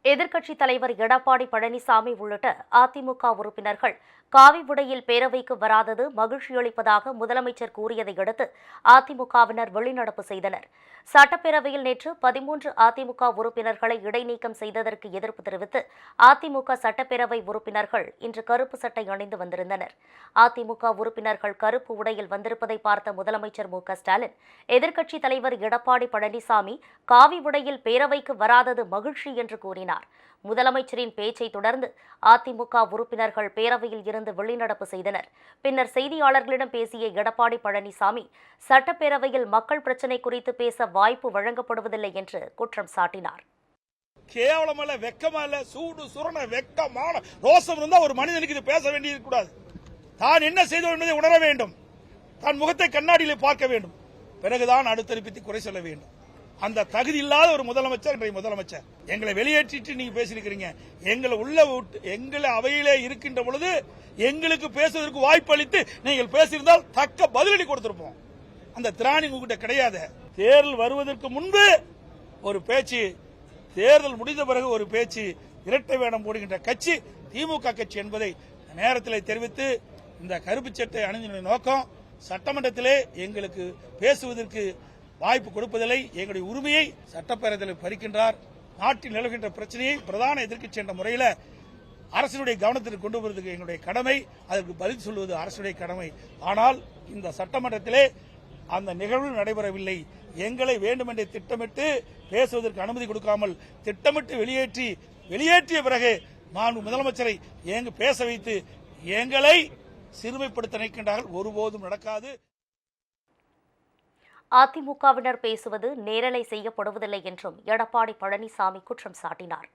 எதிர்க்கட்சித் தலைவர் எடப்பாடி பழனிசாமி உள்ளிட்ட அதிமுக உறுப்பினர்கள் காவி உடையில் பேரவைக்கு வராதது மகிழ்ச்சியளிப்பதாக முதலமைச்சர் கூறியதை அடுத்து அதிமுகவினர் வெளிநடப்பு செய்தனர். சட்டப்பேரவையில் நேற்று 13 அதிமுக உறுப்பினர்களை இடைநீக்கம் செய்ததற்கு எதிர்ப்பு தெரிவித்து அதிமுக சட்டப்பேரவை உறுப்பினர்கள் இன்று கருப்பு சட்டை அணிந்து வந்திருந்தனர். அதிமுக உறுப்பினர்கள் கருப்பு உடையில் வந்திருப்பதை பார்த்த முதலமைச்சர் மு.க.ஸ்டாலின், எதிர்க்கட்சித் தலைவர் எடப்பாடி பழனிசாமி காவி உடையில் பேரவைக்கு வராதது மகிழ்ச்சி என்று கூறினார். முதலமைச்சரின் பேச்சை தொடர்ந்து அதிமுக உறுப்பினர்கள் பேரவையில் இருந்து வெளிநடப்பு செய்தனர். பின்னர் செய்தியாளர்களிடம் பேசிய எடப்பாடி பழனிசாமி, சட்டப்பேரவையில் மக்கள் பிரச்சினை குறித்து பேச வாய்ப்பு வழங்கப்படுவதில்லை என்று குற்றம் சாட்டினார். கேவலமல்ல, வெக்கமல்ல, சூடு சுரண வெக்கமான ரோசம் இருந்தால் ஒரு மனிதனுக்கு இது பேச வேண்டியிருக்கூடாது. தான் என்ன செய்தோம் என்பதை உணர வேண்டும். தன் முகத்தை கண்ணாடியில் பார்க்க வேண்டும். பிறகுதான் அடுத்தறிவித்து குறை சொல்ல வேண்டும். அந்த தகுதி இல்லாத ஒரு முதலமைச்சர் இன்றைய முதலமைச்சர். எங்களை வெளியேற்றிட்டு நீங்க பேசியிருக்கிறீங்க. எங்களை அவையிலே இருக்கின்ற பொழுது எங்களுக்கு பேசுவதற்கு வாய்ப்பு அளித்து நீங்கள் பேசியிருந்தால் தக்க பதிலடி கொடுத்திருப்போம். அந்த திராணி உங்ககிட்ட கிடையாது. தேர்தல் வருவதற்கு முன்பு ஒரு பேச்சு, தேர்தல் முடிந்த பிறகு ஒரு பேச்சு, இரட்டை வேடம் போடுகின்ற கட்சி திமுக கட்சி என்பதை நேரத்தில் தெரிவித்து இந்த கருப்பு சட்டை அணிந்த நோக்கம் சட்டமன்றத்திலே எங்களுக்கு பேசுவதற்கு வாய்ப்பு கொடுப்பதில்லை. எங்களுடைய உரிமையை சட்டப்பேரவையில் பறிக்கின்றார். நாட்டில் நிலவுகின்ற பிரச்சனையை பிரதான எதிர்க்கட்சி என்ற முறையில் அரசினுடைய கவனத்திற்கு கொண்டு வருவதற்கு எங்களுடைய கடமை, அதற்கு பதில் சொல்வது அரசுடைய கடமை. ஆனால் இந்த சட்டமன்றத்திலே அந்த நிகழ்வு நடைபெறவில்லை. எங்களை வேண்டுமென்றே திட்டமிட்டு பேசுவதற்கு அனுமதி கொடுக்காமல் திட்டமிட்டு வெளியேற்றிய பிறகு மாண்பு முதலமைச்சரை பேச வைத்து எங்களை சிறுமைப்படுத்த நினைக்கின்றார்கள். ஒருபோதும் நடக்காது. அதிமுகவினர் பேசுவது நேரலை செய்யப்படுவதில்லை என்றும் எடப்பாடி பழனிசாமி குற்றம் சாட்டினார்.